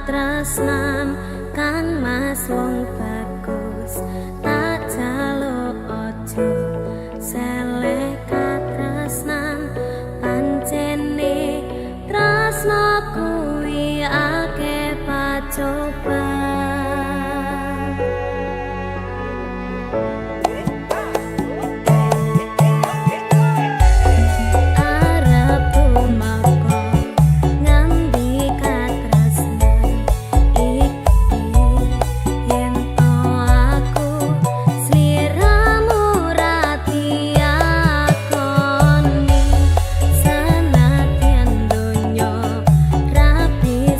tresnan kan mas wong bagus tak jaluk ojo selek katresnan pancene tresno kuwi akeh pacoba. Be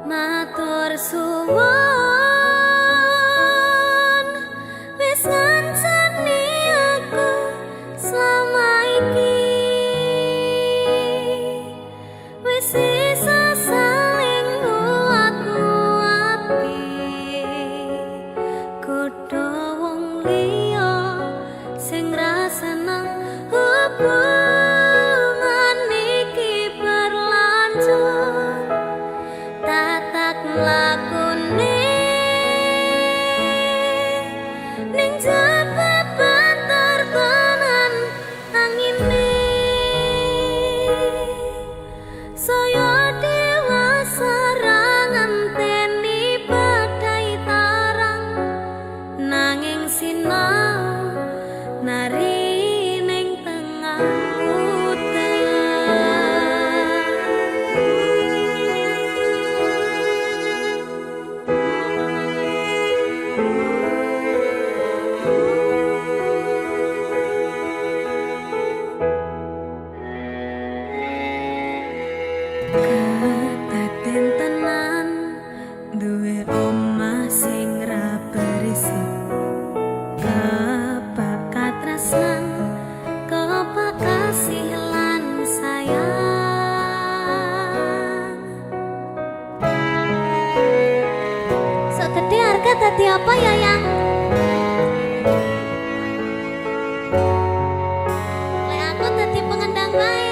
matur suwun wis ngancani aku selama iki wis isa saling nguatmu ati kudu wong liya sing ra seneng hubungan iki berlanjut tatak lakune ning jaba banter tenan angine saya dewasa ra ngenteni badai tarang nanging sinau nari ning tengah ketaten tenan duwe omah sing ra berisik kebak tresnan kebak kasih lan sayang sok gede harga tadi apa ya yang lek aku tadi pengendang bae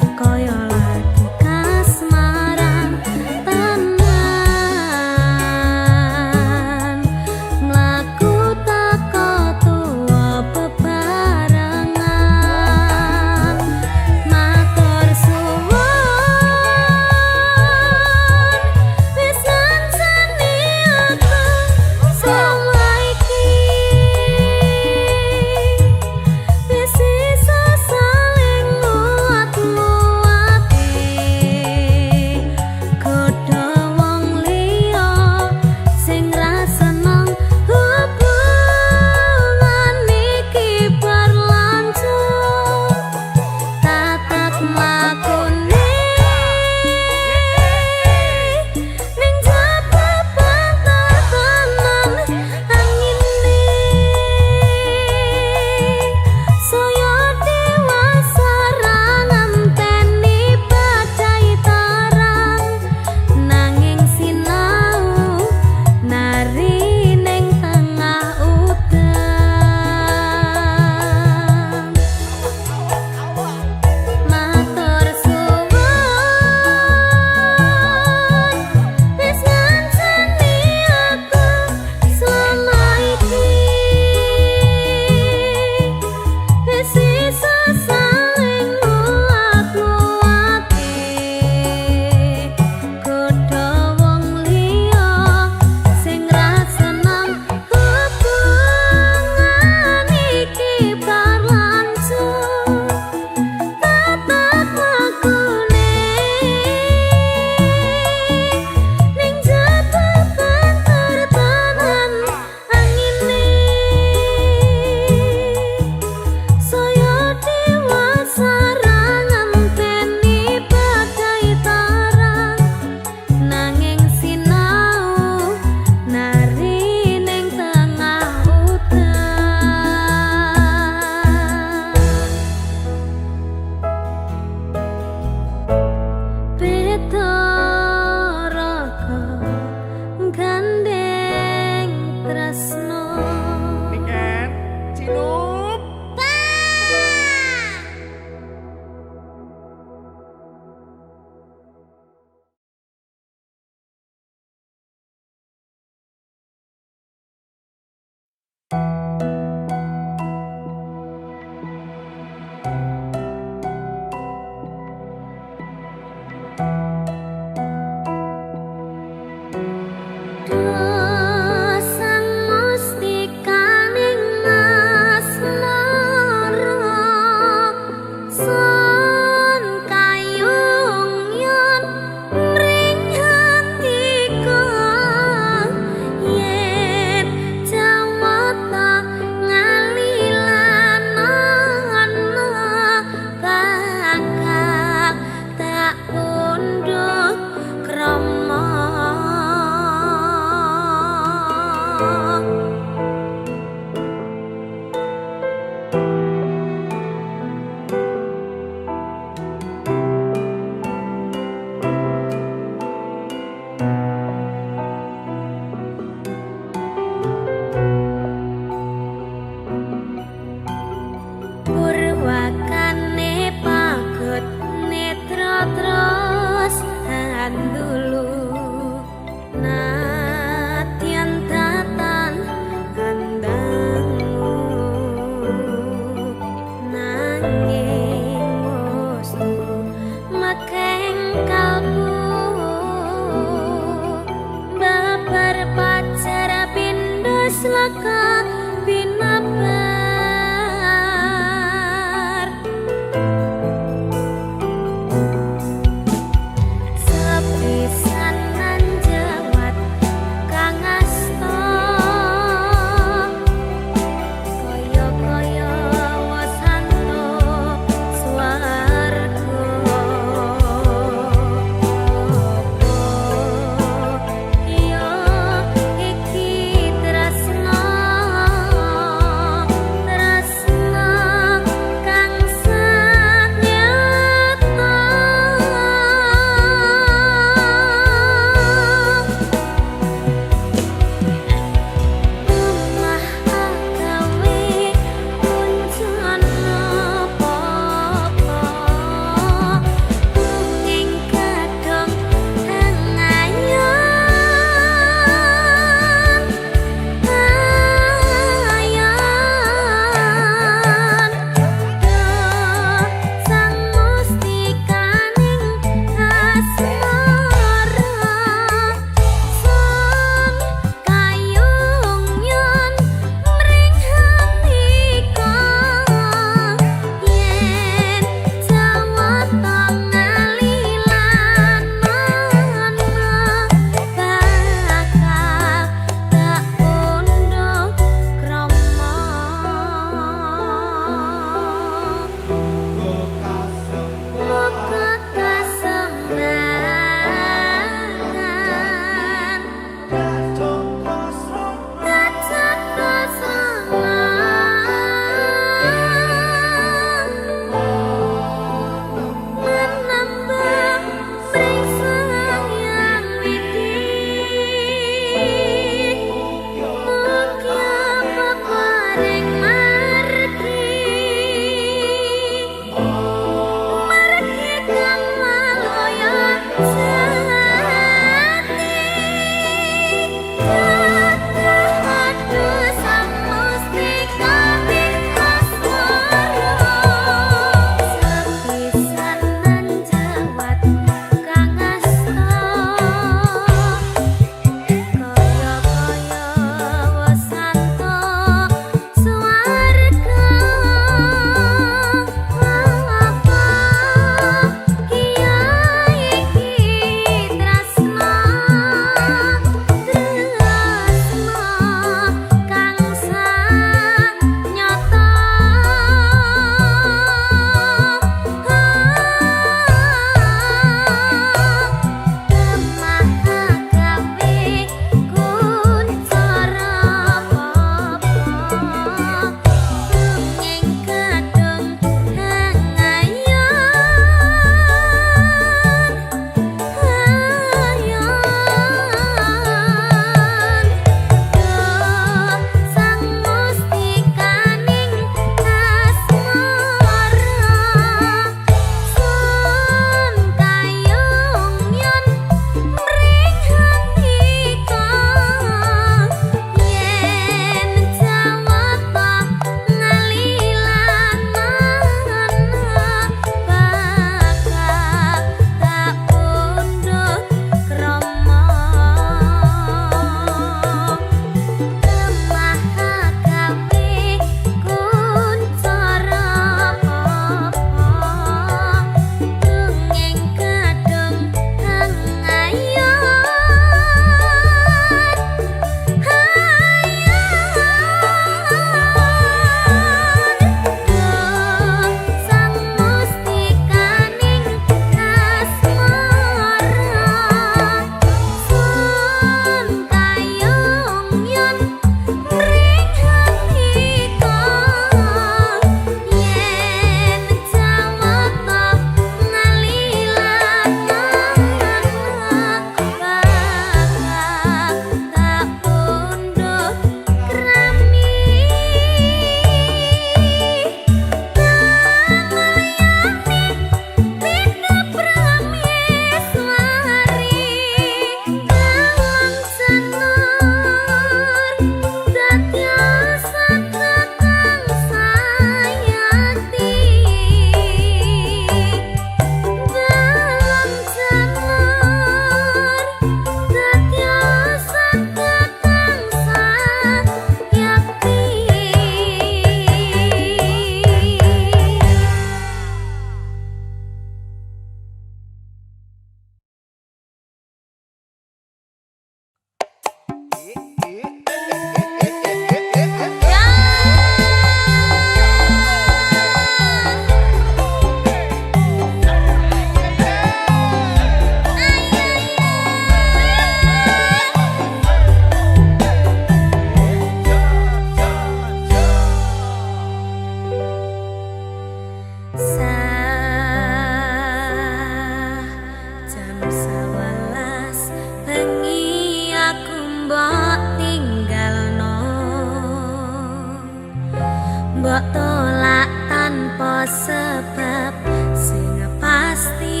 mbok tolak tanpa sebab sing pasti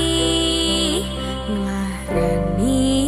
nglareni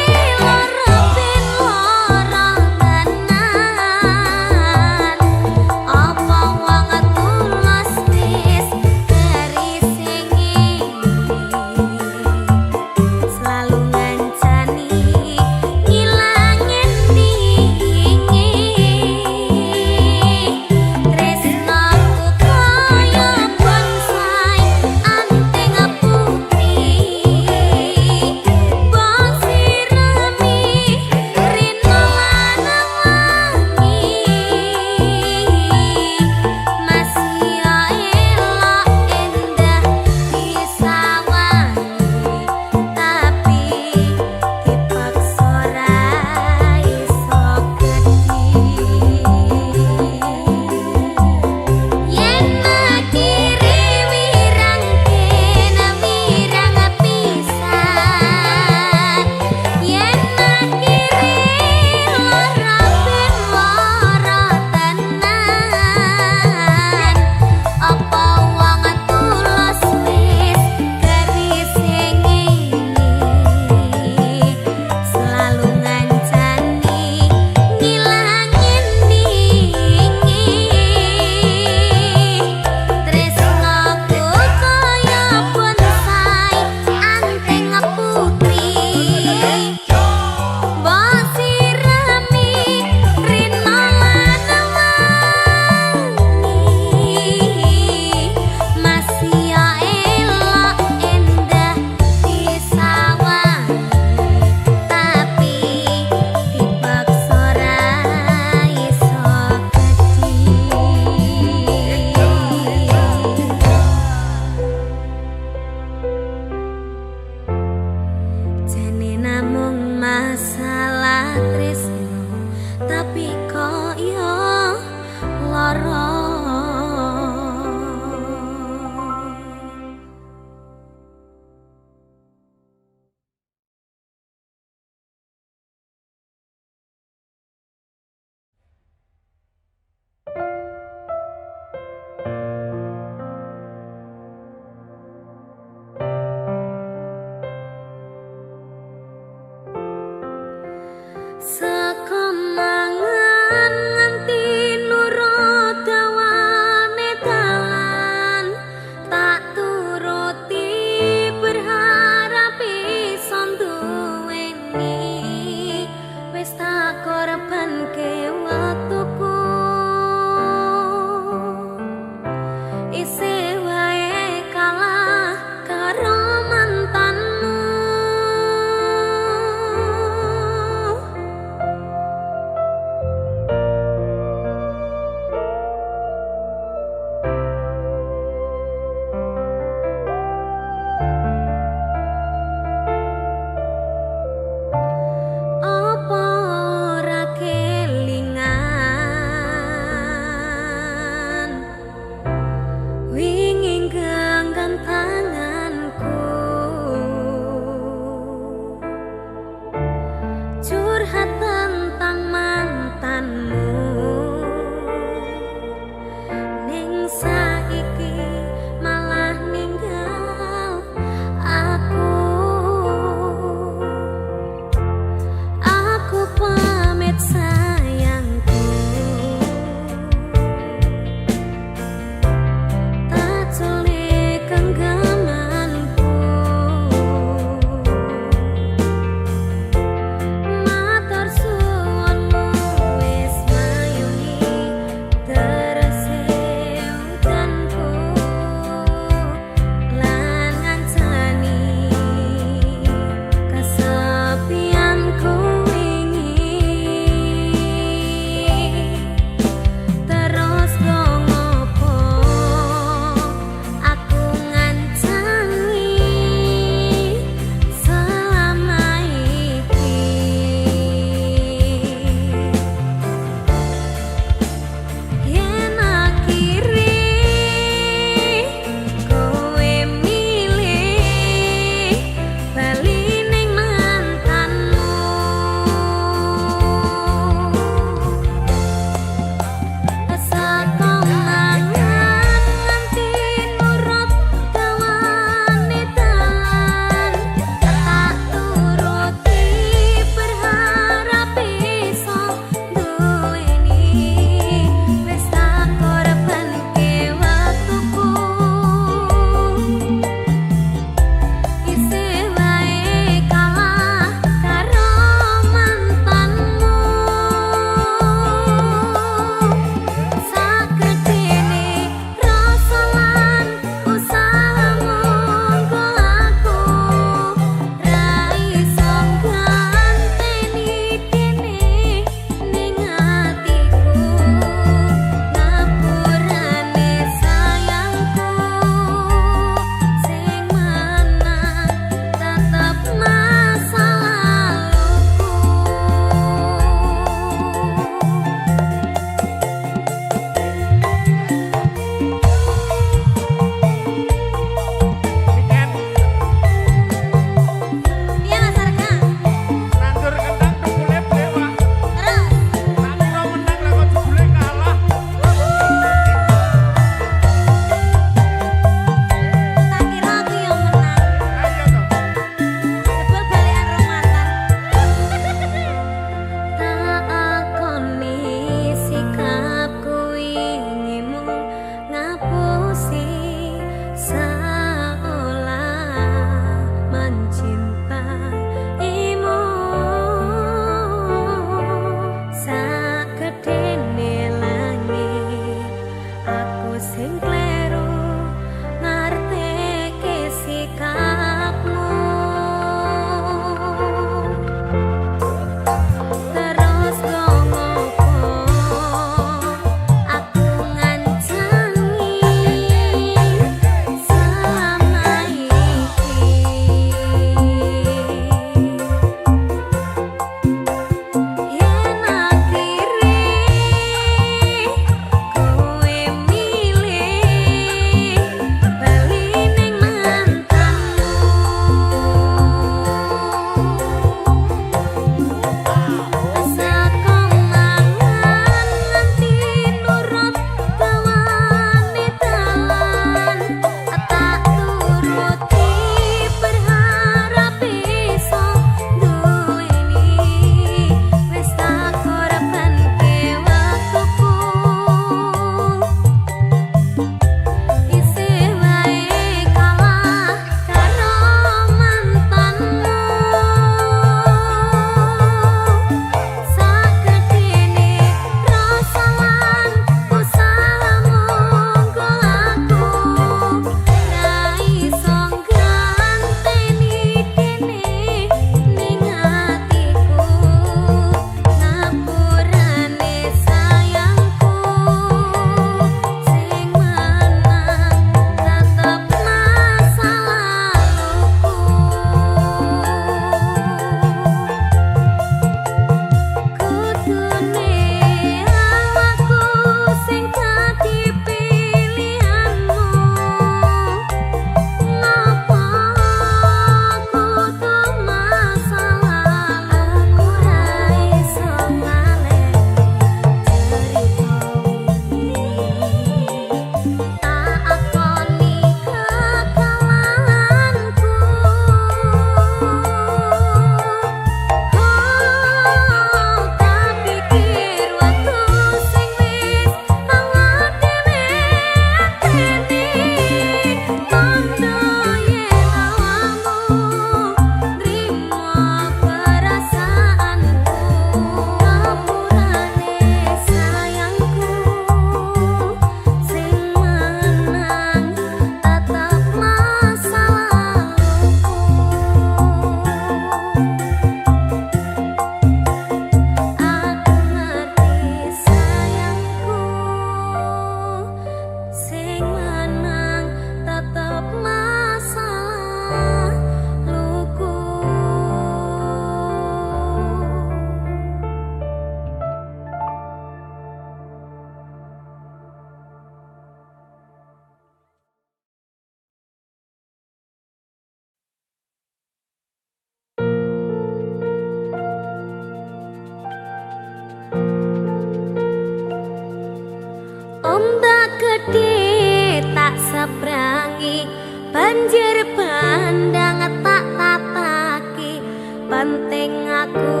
sabrangi banjir bandang tak tataki penting aku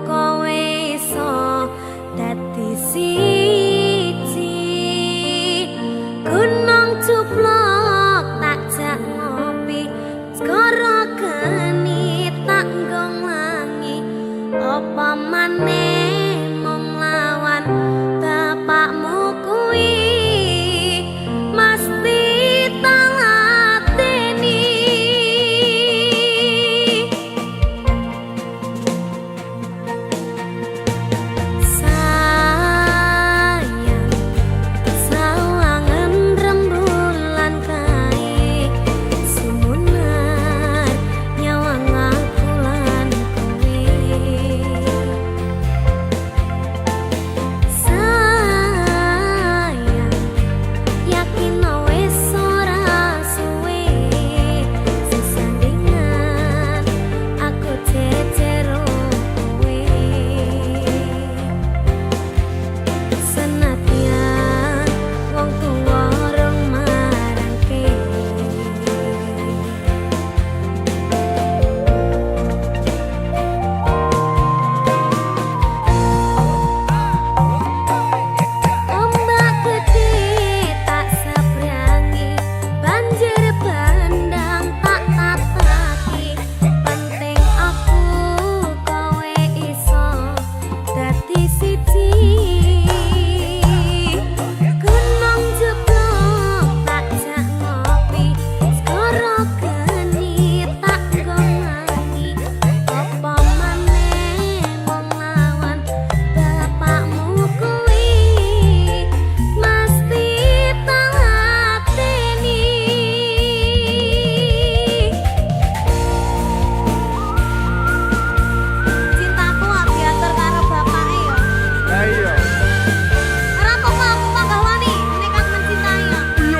kowe iso dadi siji gunung cuplok tak jak ngopi skoro geni tak nggong wangi apa maneh mung lawan bapakmu kuwi mesti tangateni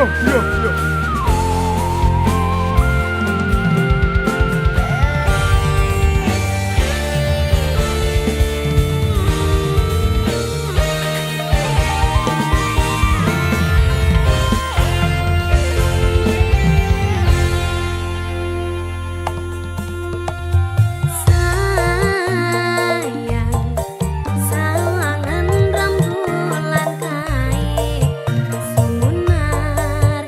Yo, yo, yo. Sawangan rembulan kae sunar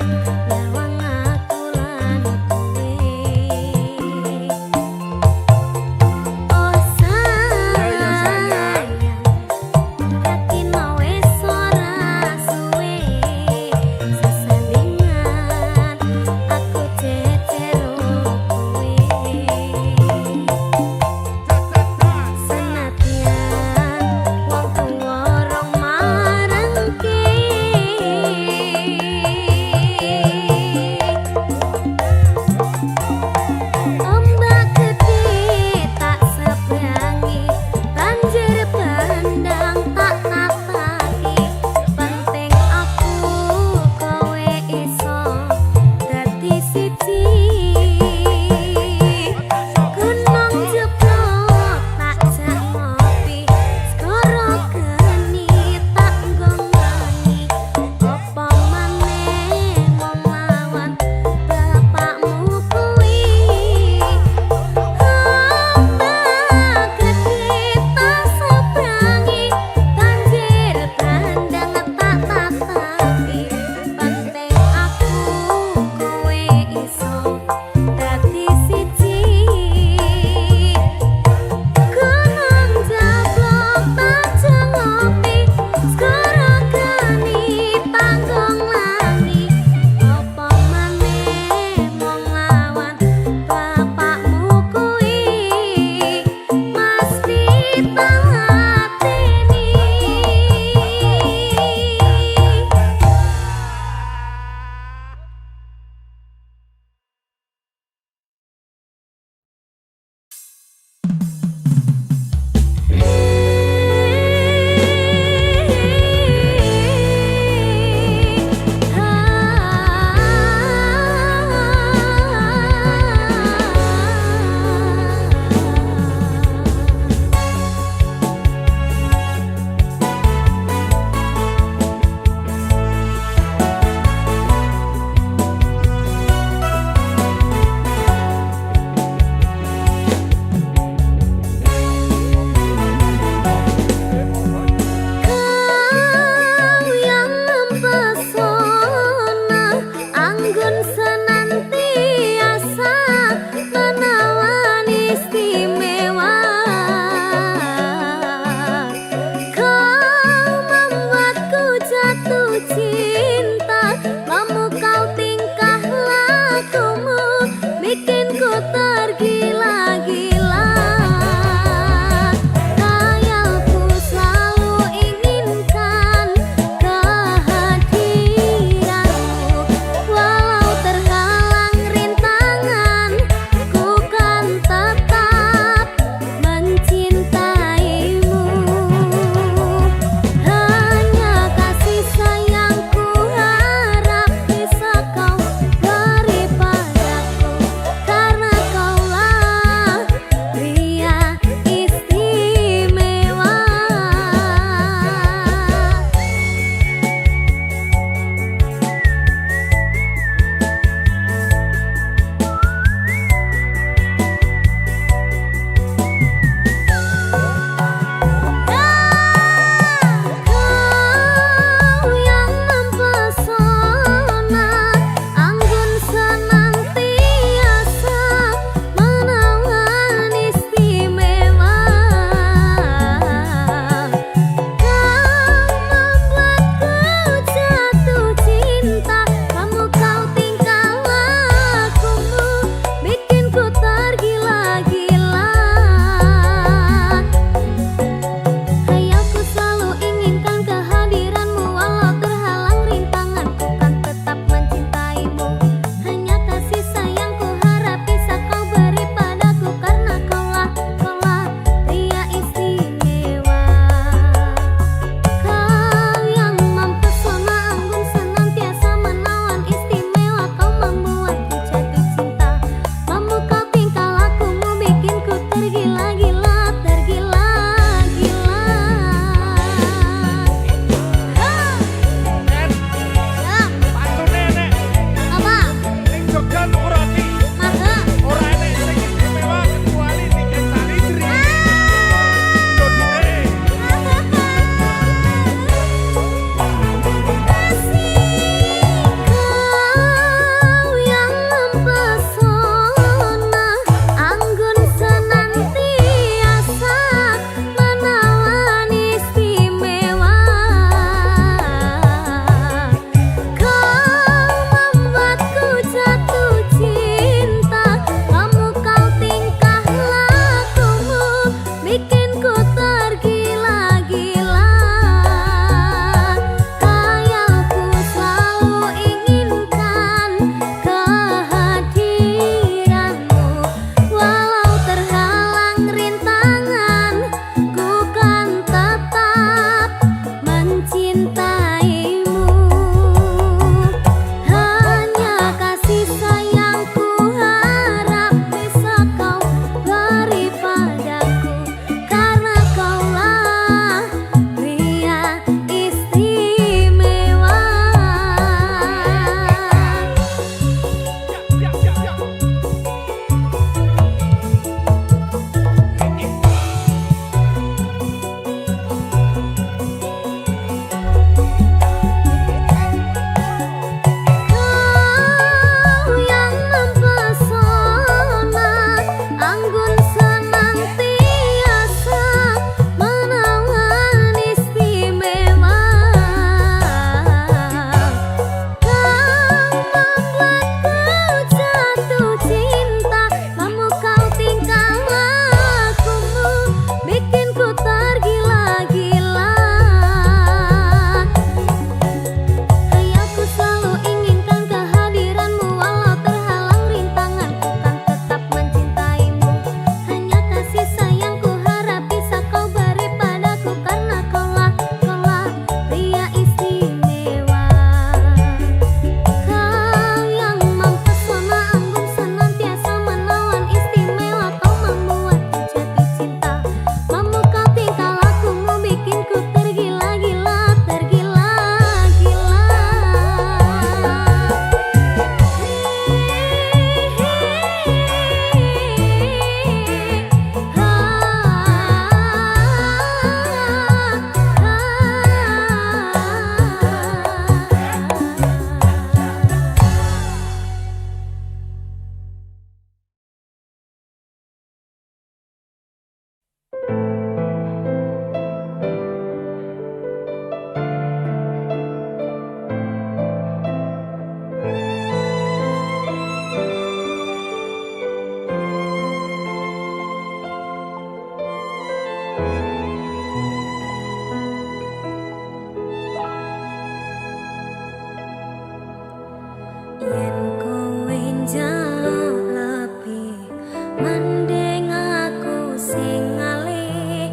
Yen kowe njaluk lebih, mending aku sing ngalih.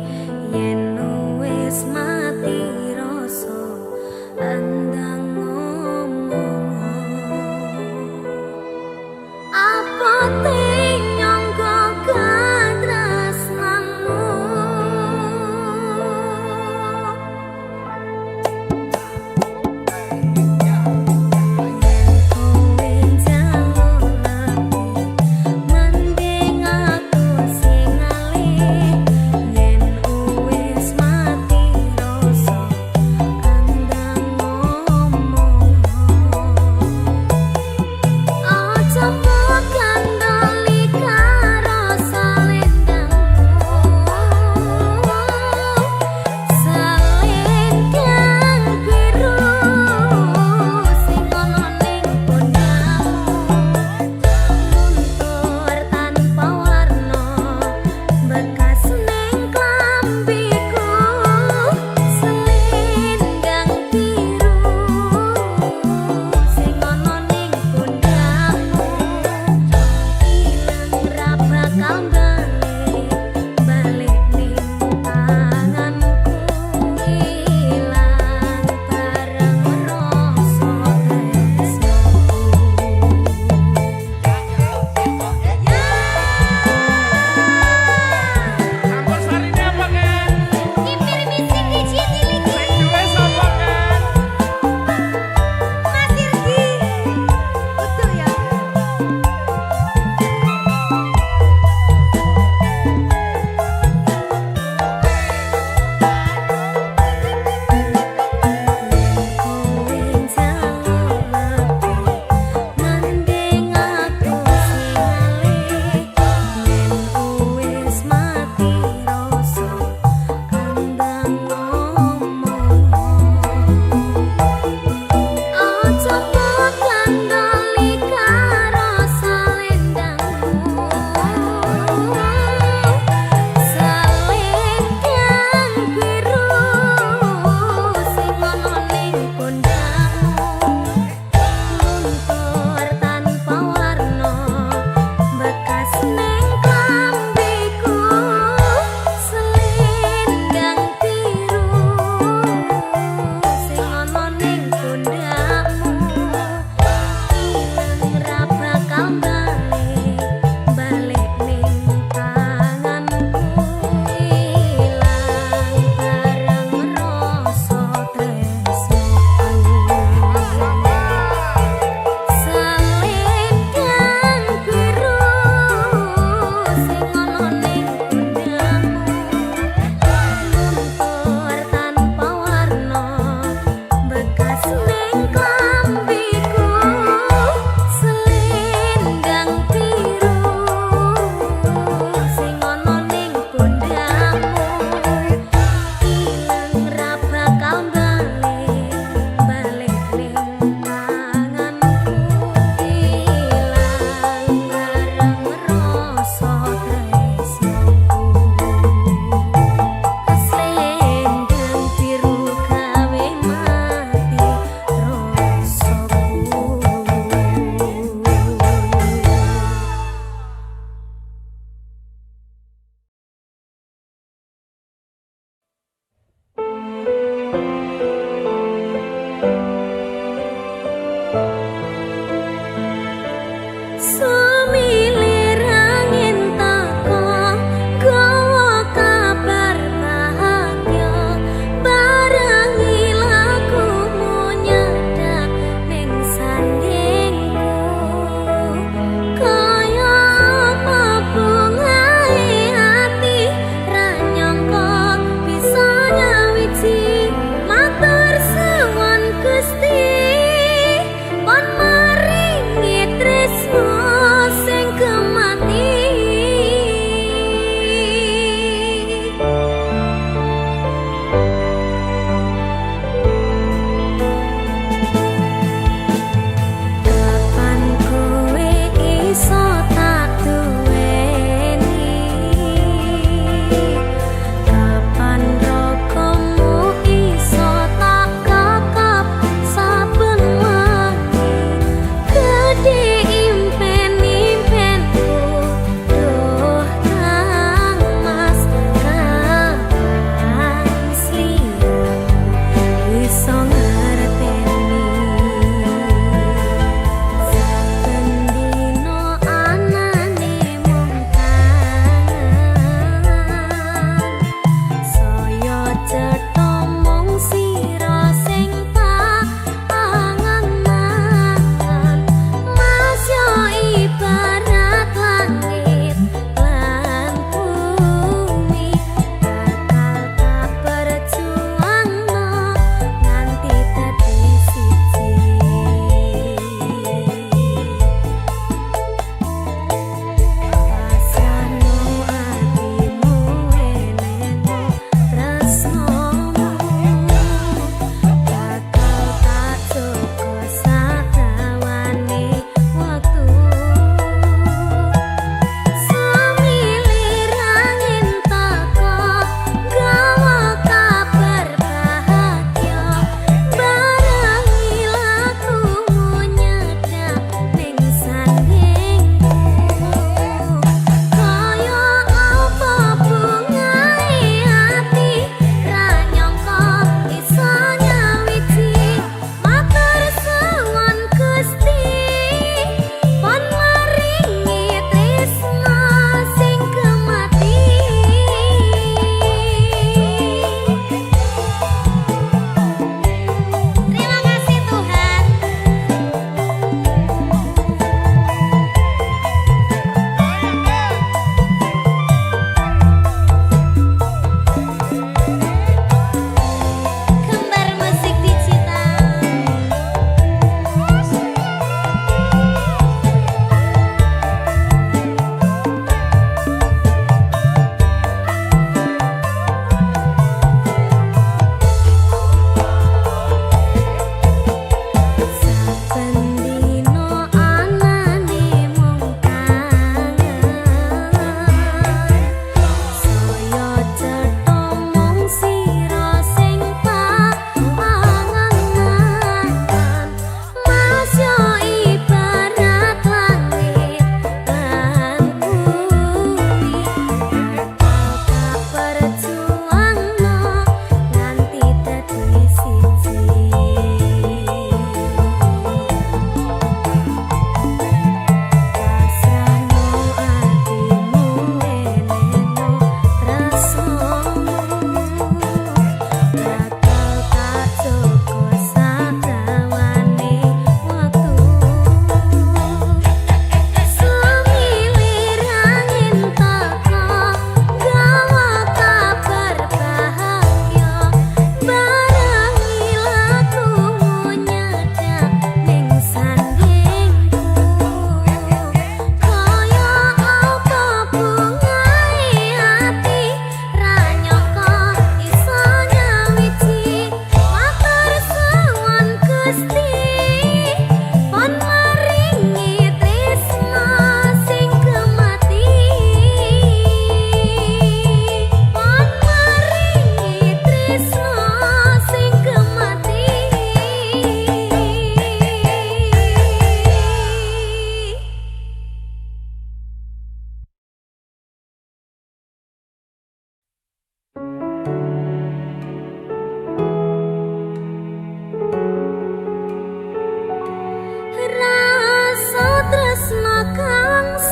Yen wis mati rasa, andang ngomong. Apa nyangka katresnanmu? Yen kowe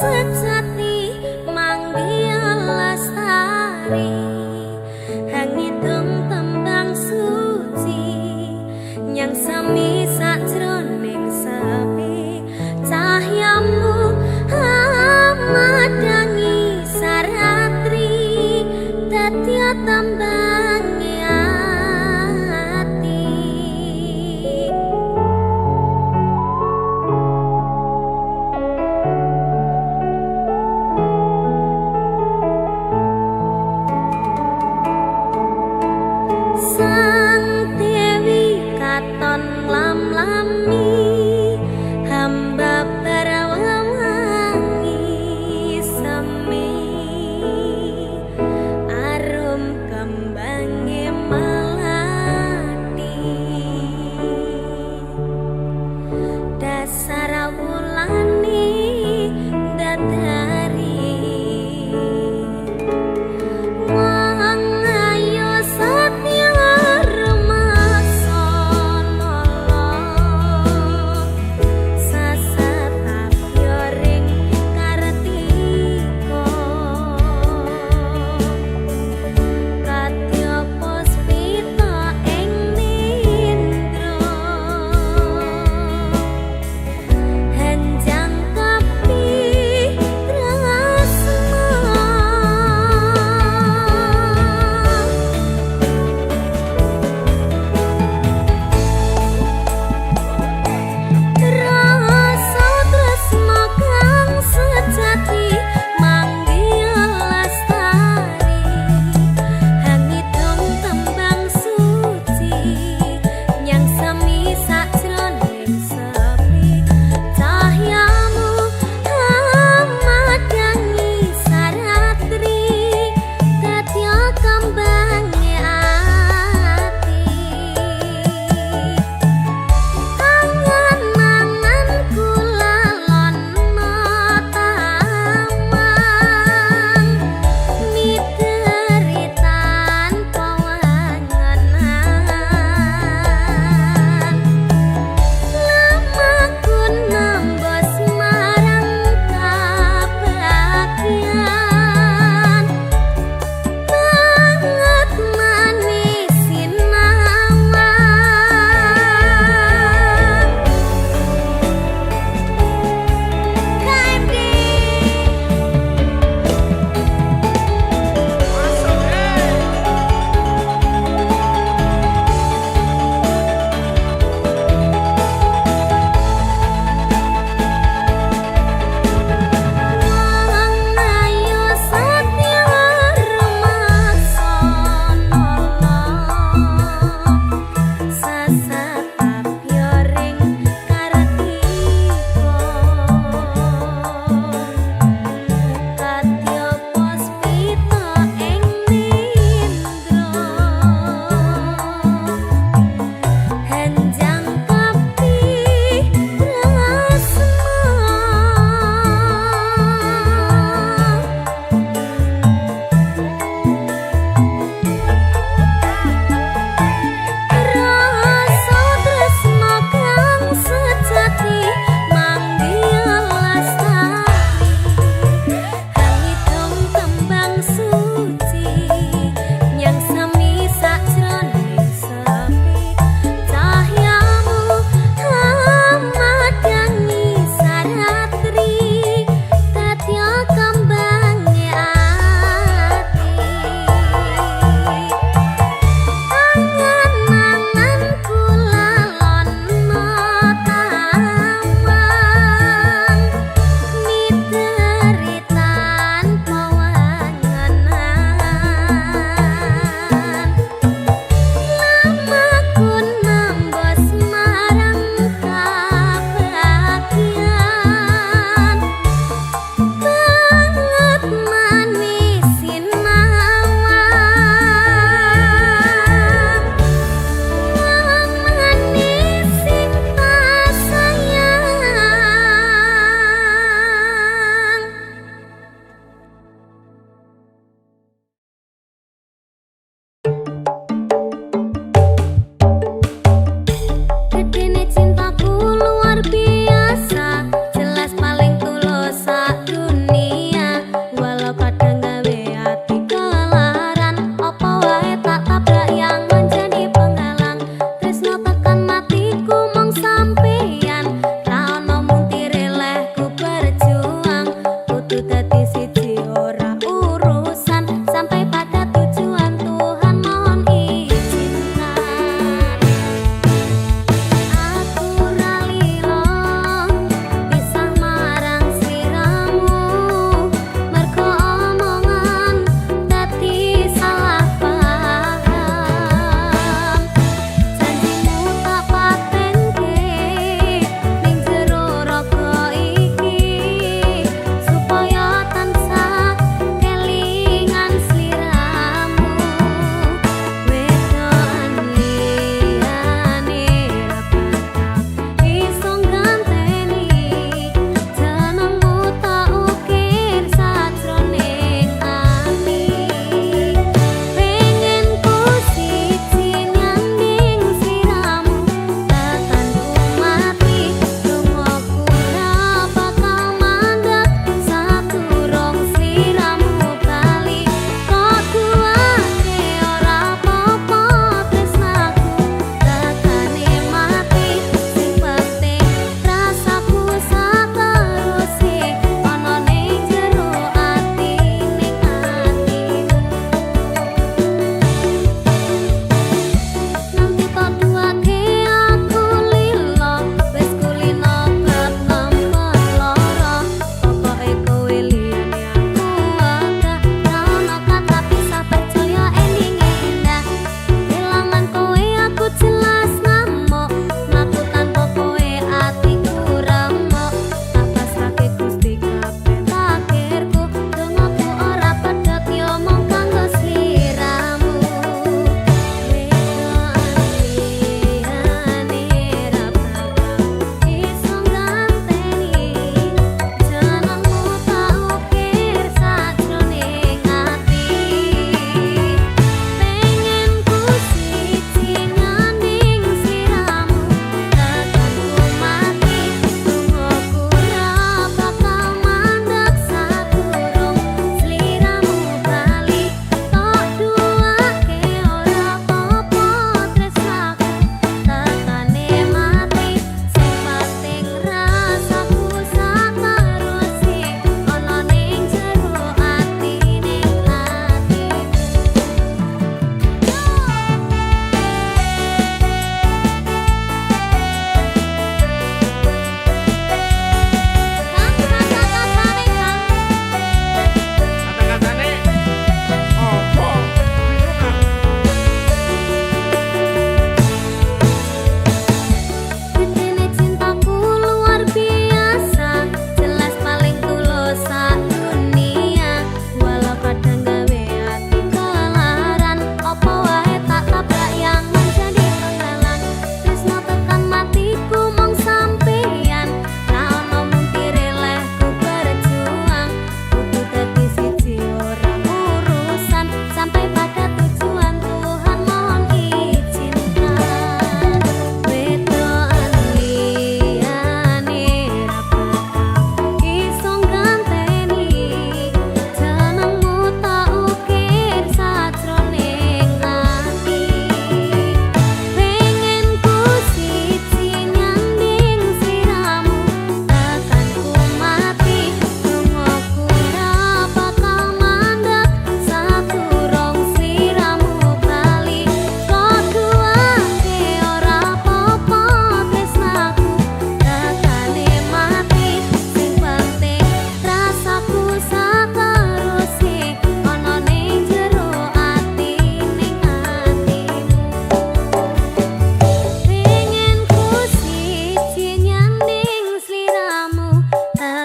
sejati manggiya lestari hangitung tembang suci nyang sami sajroning sepi cahyamu madangi saratri dadi tambangi ati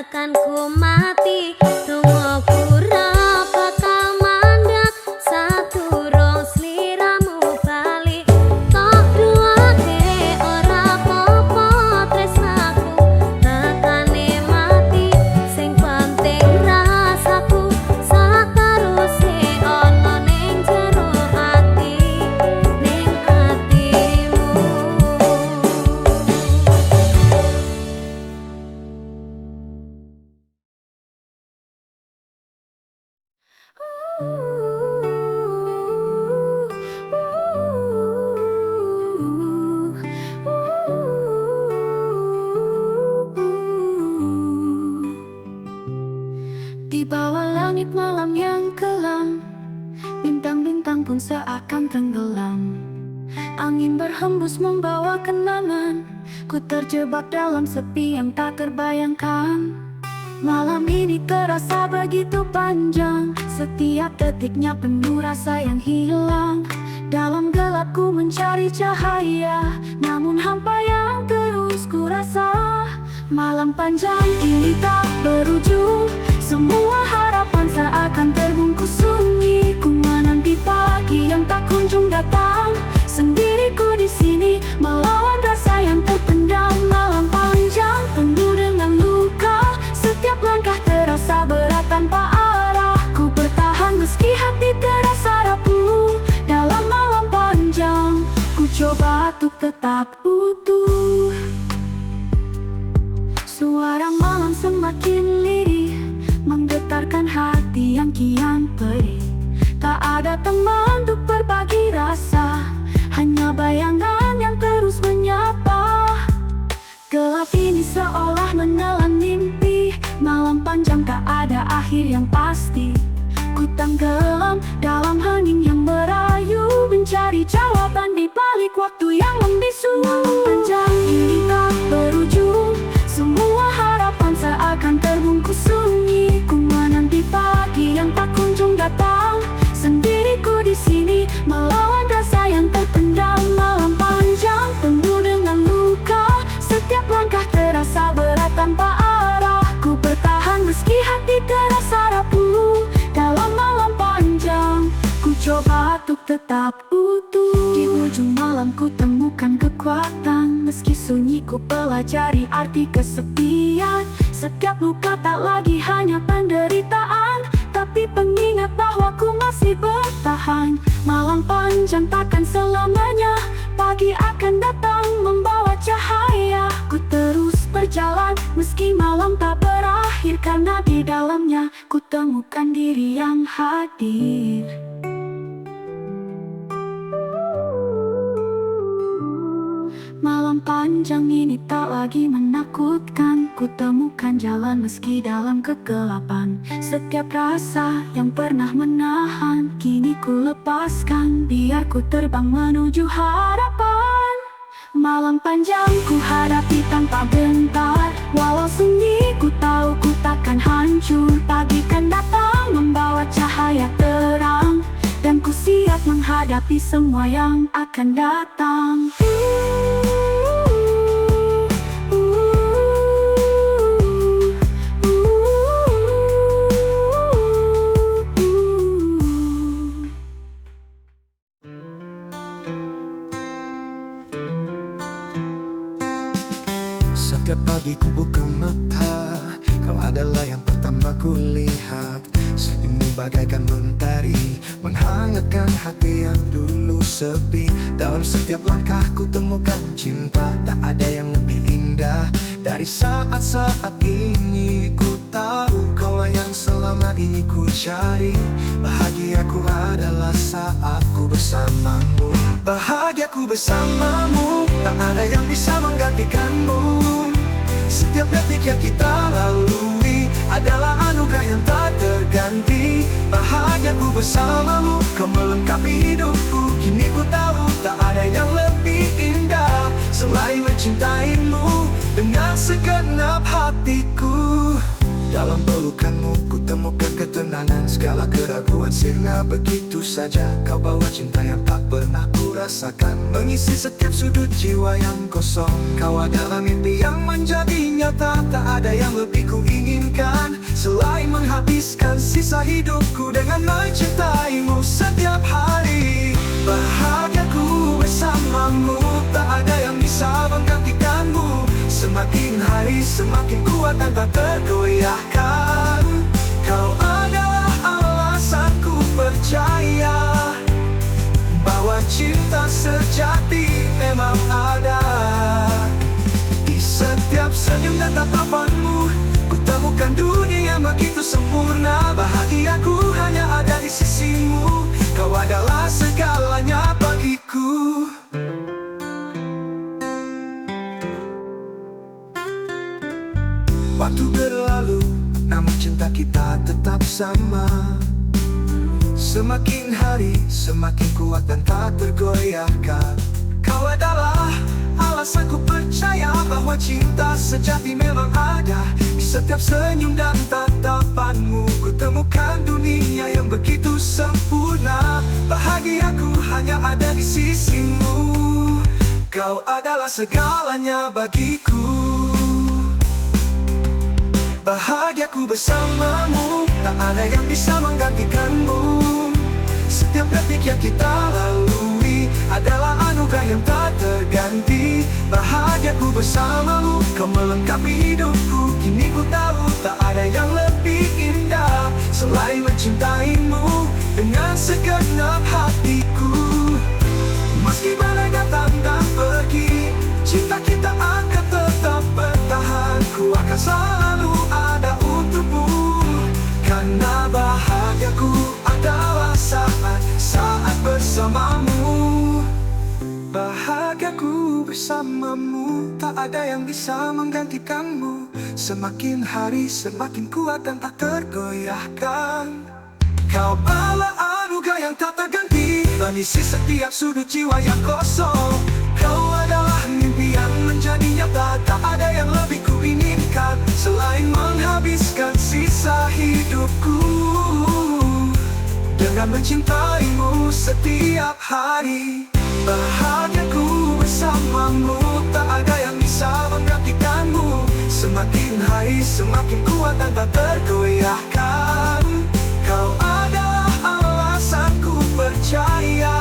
tekan ku mati tunggu pura bakal mandek satu rong sliramu bali tok duake ora popo tresnaku tekane mati sing penting rasaku sateruse ono ning jero ati ning atimu. Di bawah langit malam yang kelam, bintang-bintang pun seakan tenggelam. Angin berhembus membawa kenangan, ku terjebak dalam sepi yang tak terbayangkan. Malam ini terasa begitu panjang, setiap detiknya penuh rasa yang hilang. Dalam gelapku mencari cahaya, namun hampa yang terus ku rasa. Malam panjang ini tak berujung, semua harapan seakan terbungkus sunyi. Ku menanti pagi yang tak kunjung datang, sendiriku di sini melawan rasa yang terpendam. Malam panjang penuh dengan luka, setiap langkah terasa berat tanpa arah. Ku bertahan meski hati terasa rapuh. Dalam malam panjang, ku coba untuk tetap utuh. Suara malam semakin lirih, menggetarkan hati yang kian perih. Tak ada teman untuk berbagi rasa, hanya bayangan yang terus menyapa. Gelap ini seolah menelan mimpi, malam panjang tak ada akhir yang pasti. Ku tenggelam dalam hening yang merayu, mencari jawaban di balik waktu yang membisu. Malam panjang ini tak berujung, semua harapan seakan terbungkus sunyi. Ku menanti pagi yang tak kunjung datang, sendiriku di sini melawan rasa yang terpendam. Malam panjang penuh dengan luka, setiap langkah terasa berat tanpa arah. Ku bertahan meski hati terasa rapuh. Dalam malam panjang, ku coba untuk tetap utuh. Di ujung malam ku temukan kekuatan, meski sunyi ku pelajari arti kesepian. Setiap luka tak lagi hanya penderitaan, tapi pengingat bahwa ku masih bertahan. Malam panjang takkan selamanya, pagi akan datang membawa cahaya. Ku terus berjalan meski malam tak berakhir, karena di dalamnya ku temukan diri yang hadir. Malam panjang ini tak lagi menakutkan, ku temukan jalan meski dalam kegelapan. Setiap rasa yang pernah menahan, kini ku lepaskan, biar ku terbang menuju harapan. Malam panjang ku hadapi tanpa bentar, walau sunyi ku tahu ku takkan hancur. Pagi kan datang membawa cahaya terang, dan ku siap menghadapi semua yang akan datang. Setiap pagi ku buka mata, kau adalah yang pertama ku lihat. Senyummu bagaikan mentari, menghangatkan hati yang dulu sepi. Dalam setiap langkah ku temukan cinta, tak ada yang lebih indah. Dari saat-saat ini ku tahu kaulah yang selama ini ku cari. Bahagiaku adalah saat ku bersamamu. Bahagiaku bersamamu, tak ada yang bisa menggantikanmu. Setiap detik yang kita lalui adalah anugerah yang tak terganti. Bahagiaku bersamamu, kau melengkapi hidupku. Kini ku tahu tak ada yang lebih indah selain mencintaimu dengan segenap hatiku. Dalam pelukanmu ku temukan ketenangan, segala keraguan sirna begitu saja. Kau bawa cinta yang tak pernah ku rasakan, mengisi setiap sudut jiwa yang kosong. Kau adalah mimpi yang menjadi nyata, tak ada yang lebih ku ingin menghabiskan sisa hidupku dengan mencintaimu setiap hari. Bahagiaku bersamamu, tak ada yang bisa menggantikanmu. Semakin hari semakin kuat dan tak tergoyahkan. Kau adalah alasanku percaya bahwa cinta sejati memang ada. Di setiap senyum dan tatapanmu, ku temukan dunia begitu sempurna. Bahagiaku hanya ada di sisimu, kau adalah segalanya bagiku. Waktu berlalu, namun cinta kita tetap sama. Semakin hari, semakin kuat dan tak tergoyahkan. Kau adalah alasanku percaya bahwa cinta sejati memang ada. Di setiap senyum dan tatapanmu, ku temukan dunia yang begitu sempurna. Bahagiaku hanya ada di sisimu, kau adalah segalanya bagiku. Bahagiaku bersamamu, tak ada yang bisa menggantikanmu. Setiap detik yang kita lalui adalah anugerah yang tak terganti. Bahagiaku bersamamu, kau melengkapi hidupku. Kini ku tahu tak ada yang lebih indah selain mencintaimu dengan segenap hatiku. Meski badai datang dan pergi, cinta kita akan tetap bertahan. Ku akan selalu ada untukmu, karena bahagiaku adalah saat bersamamu. Bahagiaku bersamamu, tak ada yang bisa menggantikanmu. Semakin hari semakin kuat dan tak tergoyahkan. Kau adalah anugerah yang tak terganti, mengisi setiap sudut jiwa yang kosong. Kau adalah mimpi yang menjadi nyata, tak ada yang lebih kuinginkan selain menghabiskan sisa hidupku dengan mencintaimu setiap hari. Bahagiaku bersamamu, tak ada yang bisa menggantikanmu. Semakin hari semakin kuat dan tak tergoyahkan. Kau adalah alasanku percaya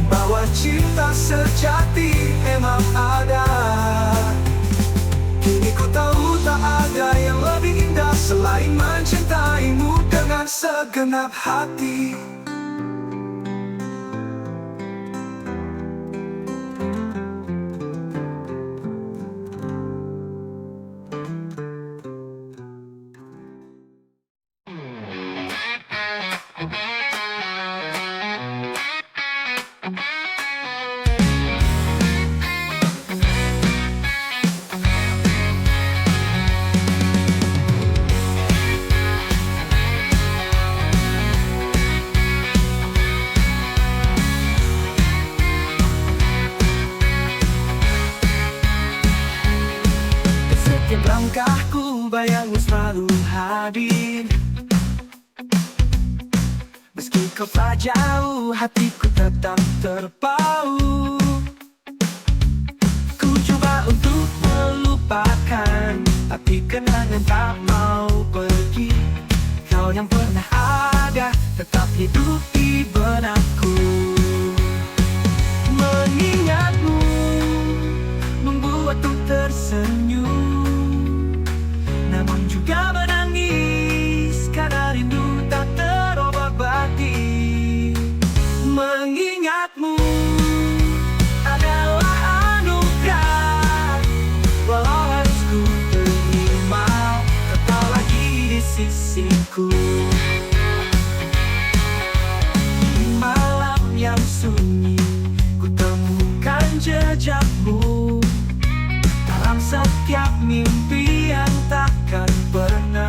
bahwa cinta sejati memang ada. Kini ku tahu tak ada yang lebih indah selain mencintaimu dengan segenap hati. Setiap langkahku bayangmu selalu hadir. Meski kau tak jauh, hatiku tetap terpaut. Ku coba untuk melupakan, tapi kenangan tak mau pergi. Kau yang pernah ada, tetap hidup di benakku. Mengingatmu membuatku tersenyum, namun juga menangis karena rindu tak terobati. Mengingatmu adalah anugerah, walau harus ku terima, tetap lagi di sisiku. Di malam yang sunyi, ku temukan jejakmu dalam setiap mimpi yang takkan pernah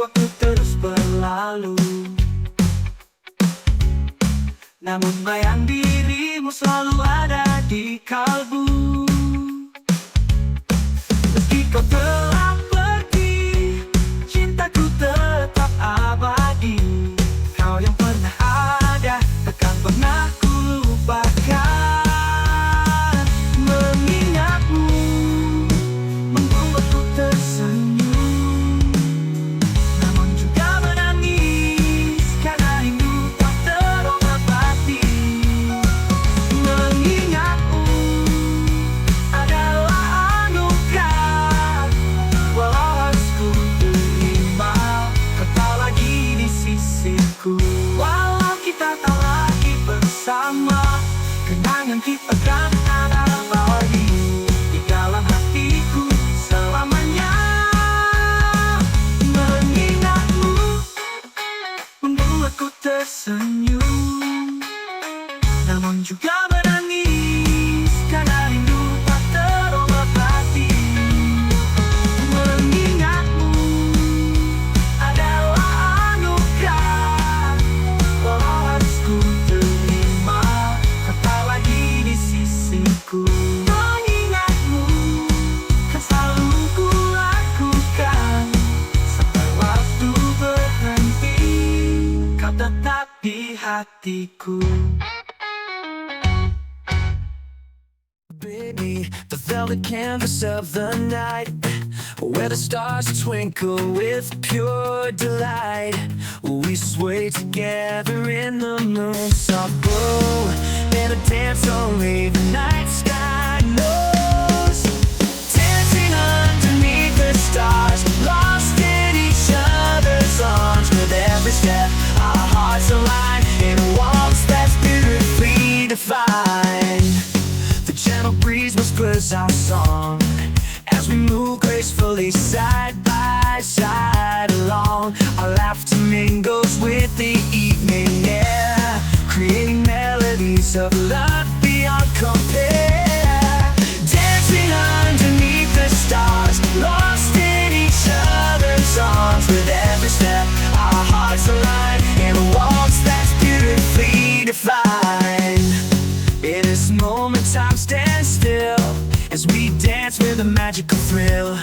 waktu terus berlalu, namun bayang dirimu selalu ada di kalbu. Meski kau telah pergi, cintaku tetap abadi. Kau yang pernah ada, takkan pernah ku lupakan. Mengingatmu membuatku tersenyum, namun juga menangis karena rindu tak terobati. Mengingatmu adalah anugerah, walau harus ku terima kau tak lagi di sisiku. Walau kita tak lagi bersama, kenangan kita kan ada lagi di dalam hatiku selamanya. Mengingatmu membuatku tersenyum, namun juga menangis karena rindu tak terobati. Mengingatmu adalah anugerah, walau harus ku terima kau tak lagi di sisiku. Mengingatmu kan selalu ku lakukan sampai waktu berhenti, kau tetap di hatiku. Beneath the velvet canvas of the night, where the stars twinkle with pure delight, we sway together in the moon's soft glow, in a dance only the night sky knows. Dancing underneath the stars, lost in each other's arms. With every step, our hearts align in a waltz that's beautifully defined. The gentle breeze whispers our song as we move gracefully side by side along. Our laughter mingles with the evening air, creating melodies of love beyond compare. Dancing underneath the stars, lost in each other's arms. With every step, our hearts align in a waltz that's beautifully defined. In this moment, time stands still as we dance with a magical thrill.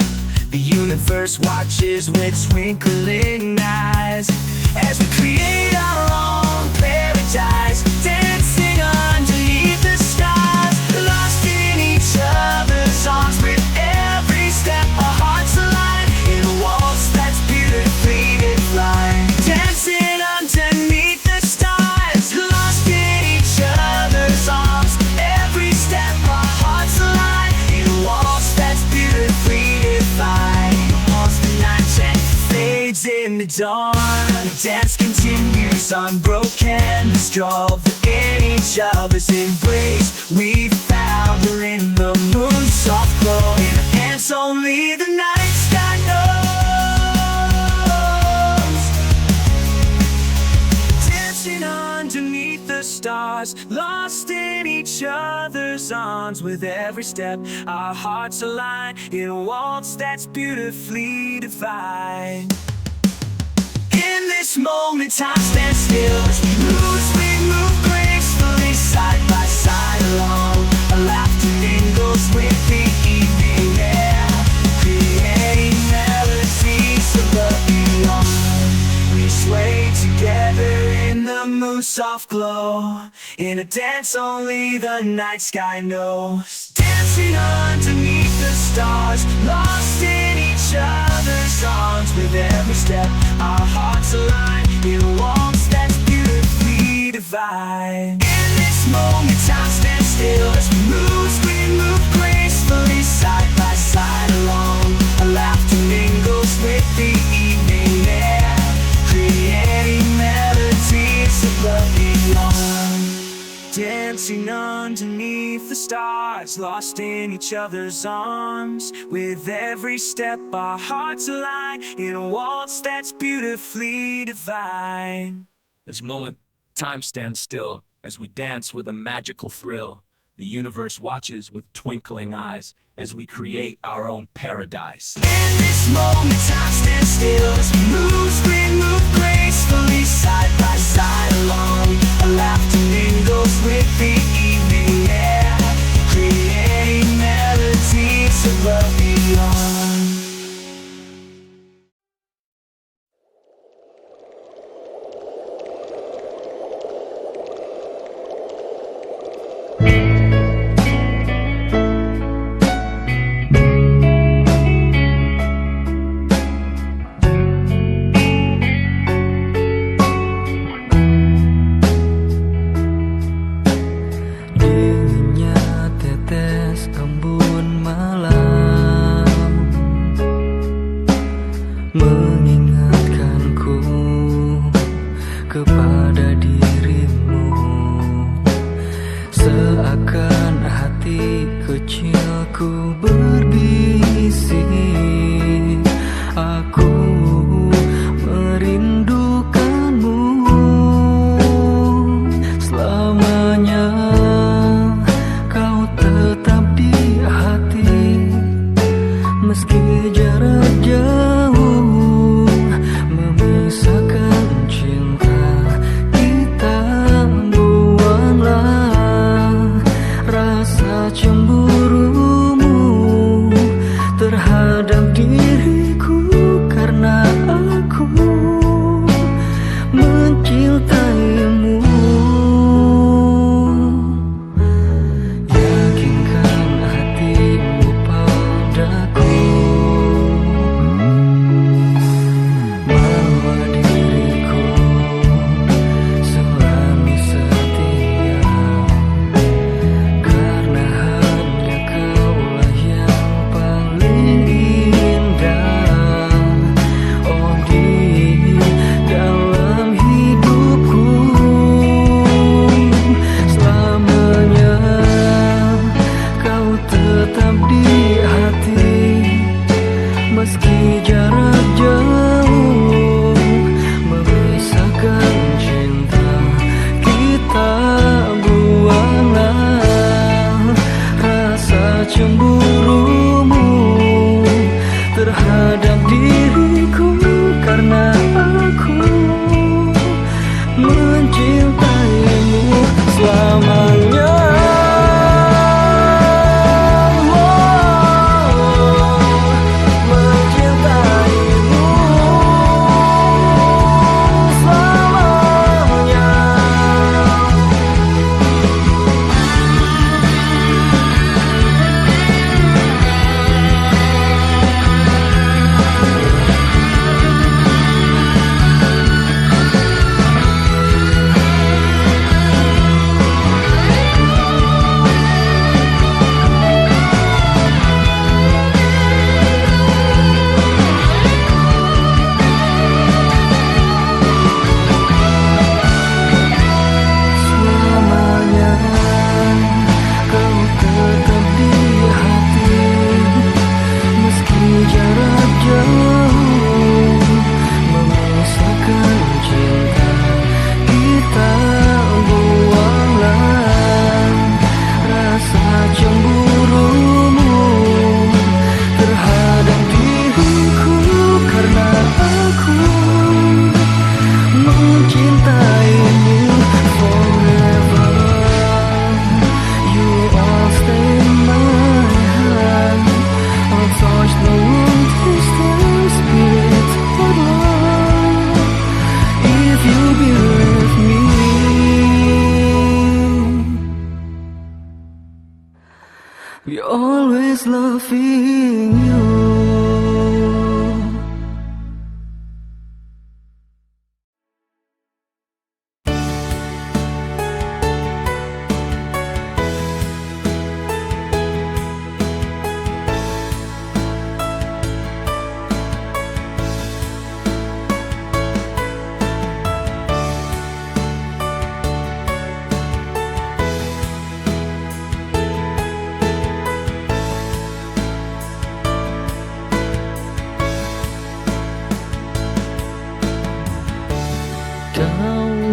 The universe watches with twinkling eyes as we create our own paradise. Dancing underneath the stars, lost in each other's arms. With every step, our hearts align in a waltz that's beautifully defined. Dancing underneath the stars, lost in each other's arms. Every step, our hearts align in a waltz that's beautifully defined. Once the night fades in the dawn, the dance continues unbroken. The struggle in each other's embrace, we found her in the moon's soft glow. In her hands, only the night sky knows. Dancing underneath the stars, lost in each other's arms. With every step, our hearts align in a waltz that's beautifully defined. In this moment, time stands still as we move gracefully side by side along. Our laughter mingles with the evening air, creating melodies of love beyond. We sway together in the moon's soft glow, in a dance only the night sky knows. Dancing underneath the stars, lost in each other's arms. With every step, our hearts align in a waltz that's beautifully divine. In this moment, time stands still as we move gracefully side by side along. Our laughter mingles with the evening air, creating melodies of love beyond. Dancing underneath the stars, lost in each other's arms. With every step, our hearts align in a waltz that's beautifully divine. This moment, time stands still as we dance with a magical thrill. The universe watches with twinkling eyes as we create our own paradise. In this moment, time stands still as we move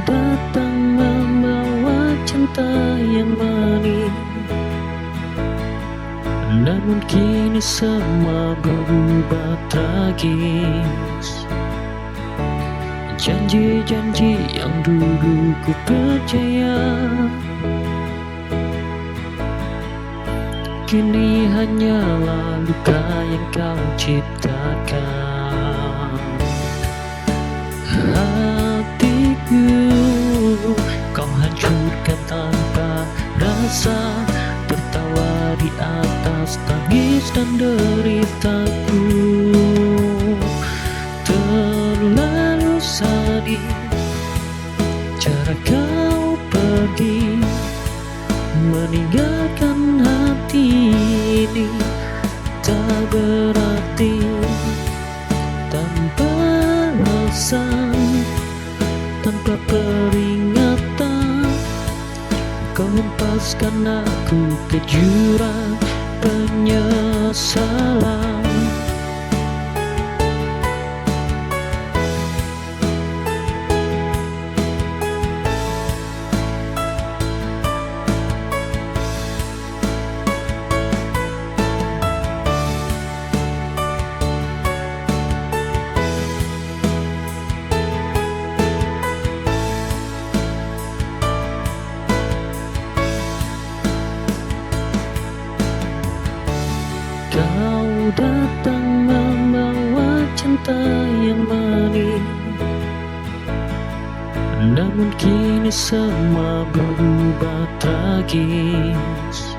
datang membawa cinta yang manis, namun kini semua berubah tragis. Janji-janji yang dulu ku percaya kini hanyalah luka yang kau ciptakan. Hatiku kau hancurkan tanpa rasa, tertawa di atas tangis dan deritaku. Terlalu sadis cara kau pergi, meninggalkan hati ini tak berarti. Tanpa alasan, tanpa peringatan, kau hempaskan aku ke jurang penyesalan. Kau datang membawa cinta yang manis, namun kini semua berubah tragis.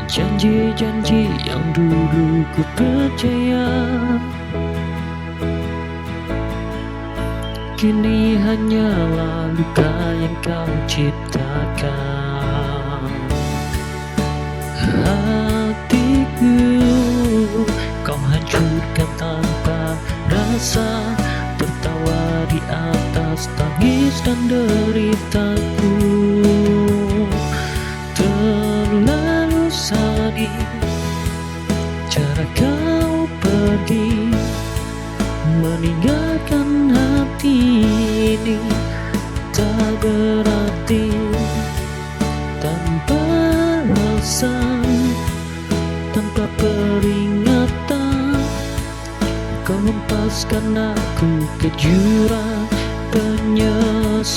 Janji-janji yang dulu ku percaya kini hanyalah luka yang kau ciptakan. Hatiku kau hancurkan tanpa rasa, tertawa di atas tangis dan deritaku. Terlalu sadis cara kau pergi, meninggalkan hati ini tak berarti. Tanpa alasan, tanpa peringatan, kau hempaskan aku ke jurang penyesalan.